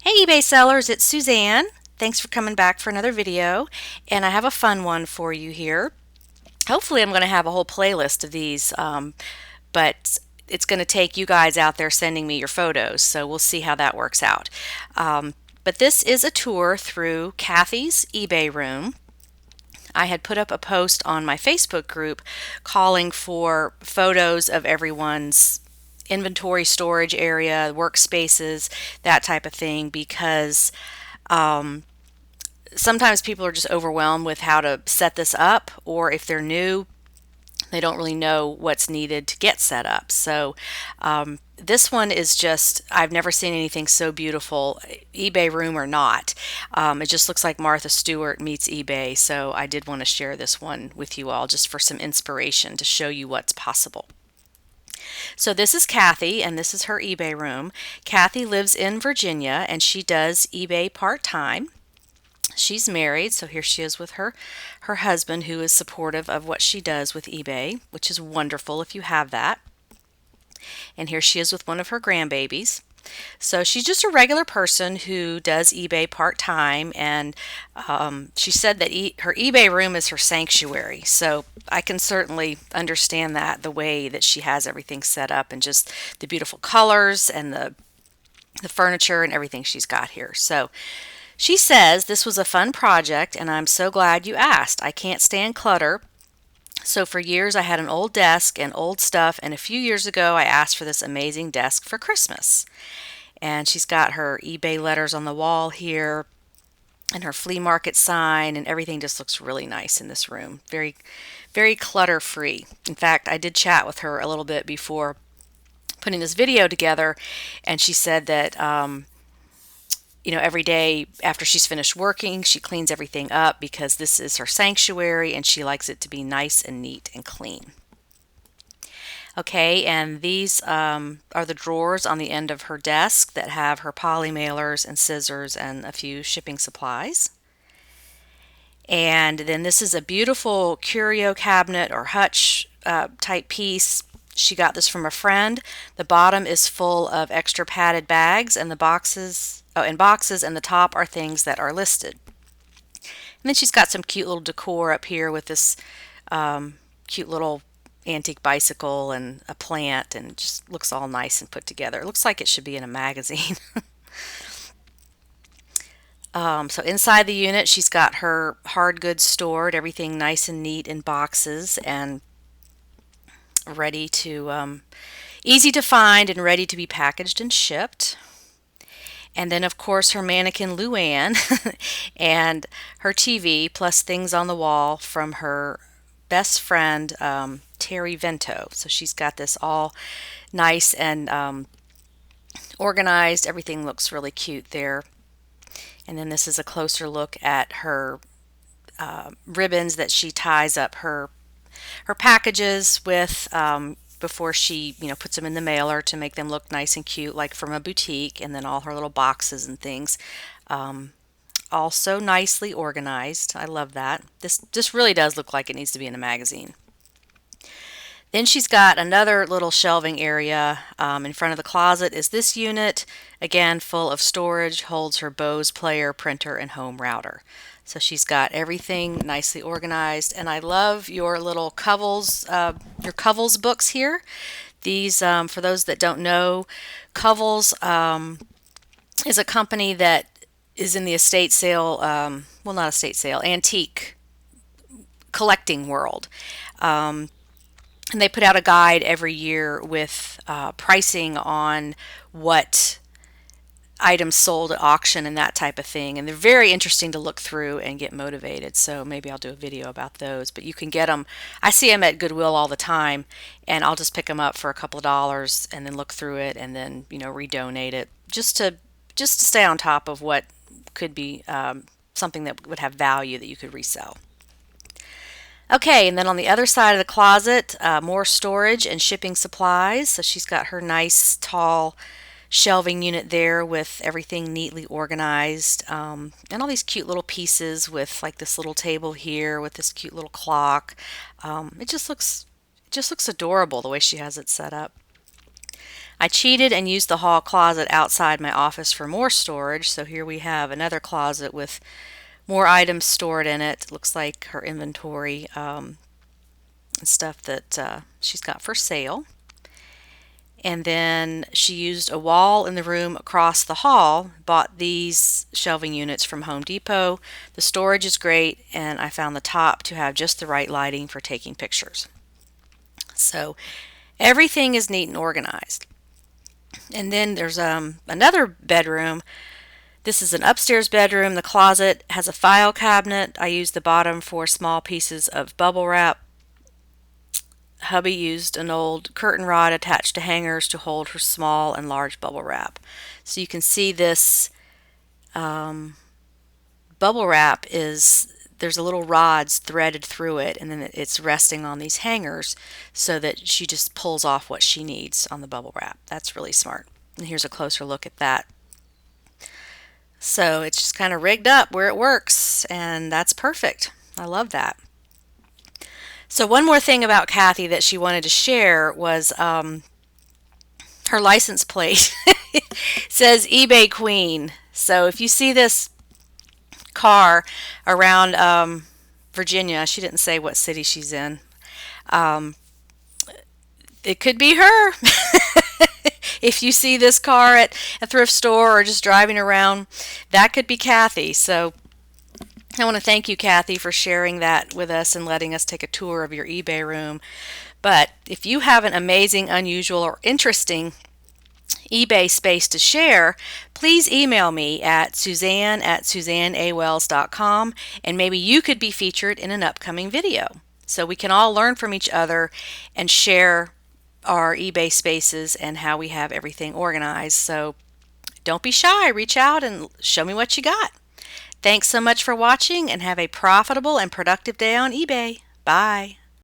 Hey eBay sellers, it's Suzanne. Thanks for coming back for another video, and I have a fun one for you here. Hopefully I'm going to have a whole playlist of these, but it's going to take you guys out there sending me your photos, so we'll see how that works out. But this is a tour through Kathy's eBay room. I had put up a post on my Facebook group calling for photos of everyone's inventory storage area, workspaces, that type of thing, because um, sometimes people are just overwhelmed with how to set this up, or if they're new, they don't really know what's needed to get set up. So this one is just, I've never seen anything so beautiful, eBay room or not. It just looks like Martha Stewart meets eBay. So I did want to share this one with you all just for some inspiration to show you what's possible. So this is Kathy, and this is her eBay room. Kathy lives in Virginia, and she does eBay part-time. She's married, so here she is with her husband, who is supportive of what she does with eBay, which is wonderful if you have that. And here she is with one of her grandbabies. So she's just a regular person who does eBay part-time, and she said that her eBay room is her sanctuary. So I can certainly understand that, the way that she has everything set up and just the beautiful colors and the furniture and everything she's got here. So she says this was a fun project, and I'm so glad you asked. I can't stand clutter. So for years I had an old desk and old stuff, and a few years ago I asked for this amazing desk for Christmas. And she's got her eBay letters on the wall here and her flea market sign, and everything just looks really nice in this room. Very, very clutter free. In fact, I did chat with her a little bit before putting this video together, and she said that every day after she's finished working, she cleans everything up because this is her sanctuary and she likes it to be nice and neat and clean. Okay, and these are the drawers on the end of her desk that have her poly mailers and scissors and a few shipping supplies. And then this is a beautiful curio cabinet or hutch type piece. She got this from a friend. The bottom is full of extra padded bags, and the boxes, and the top are things that are listed. And then she's got some cute little decor up here with this cute little antique bicycle and a plant, and just looks all nice and put together. It looks like it should be in a magazine. So inside the unit, she's got her hard goods stored, everything nice and neat in boxes and ready to, easy to find and ready to be packaged and shipped. And then, of course, her mannequin Luann and her TV, plus things on the wall from her best friend, Terry Vento. So she's got this all nice and organized. Everything looks really cute there. And then this is a closer look at her ribbons that she ties up her packages with before she puts them in the mailer to make them look nice and cute, like from a boutique. And then all her little boxes and things, also nicely organized. I love that. This really does look like it needs to be in a magazine. Then she's got another little shelving area in front of the closet is this unit, again full of storage, holds her Bose player, printer, and home router. So she's got everything nicely organized, and I love your little your Covels books here. These, for those that don't know, Covels is a company that is in the estate sale, well, not estate sale, antique collecting world. And they put out a guide every year with pricing on what items sold at auction and that type of thing. And they're very interesting to look through and get motivated. So maybe I'll do a video about those. But you can get them. I see them at Goodwill all the time, and I'll just pick them up for a couple of dollars and then look through it and then redonate it just to stay on top of what could be something that would have value that you could resell. Okay, and then on the other side of the closet, more storage and shipping supplies. So she's got her nice tall shelving unit there with everything neatly organized, and all these cute little pieces with like this little table here with this cute little clock. It just looks adorable the way she has it set up. I cheated and used the hall closet outside my office for more storage. So here we have another closet with more items stored in it. Looks like her inventory, stuff that she's got for sale. And then she used a wall in the room across the hall, bought these shelving units from Home Depot. The storage is great, and I found the top to have just the right lighting for taking pictures. So everything is neat and organized. And then there's another bedroom. This is an upstairs bedroom. The closet has a file cabinet. I used the bottom for small pieces of bubble wrap. Hubby used an old curtain rod attached to hangers to hold her small and large bubble wrap. So you can see this bubble wrap there's a little rods threaded through it, and then it's resting on these hangers so that she just pulls off what she needs on the bubble wrap. That's really smart. And here's a closer look at that. So it's just kind of rigged up where it works, and that's perfect. I love that. So one more thing about Kathy that she wanted to share was her license plate says eBay Queen. So if you see this car around Virginia, she didn't say what city she's in, it could be her. If you see this car at a thrift store or just driving around, that could be Kathy. So I want to thank you, Kathy, for sharing that with us and letting us take a tour of your eBay room. But if you have an amazing, unusual, or interesting eBay space to share, please email me at suzanne@suzanneawells.com, and maybe you could be featured in an upcoming video. So we can all learn from each other and share our eBay spaces and how we have everything organized. So don't be shy. Reach out and show me what you got. Thanks so much for watching, and have a profitable and productive day on eBay. Bye.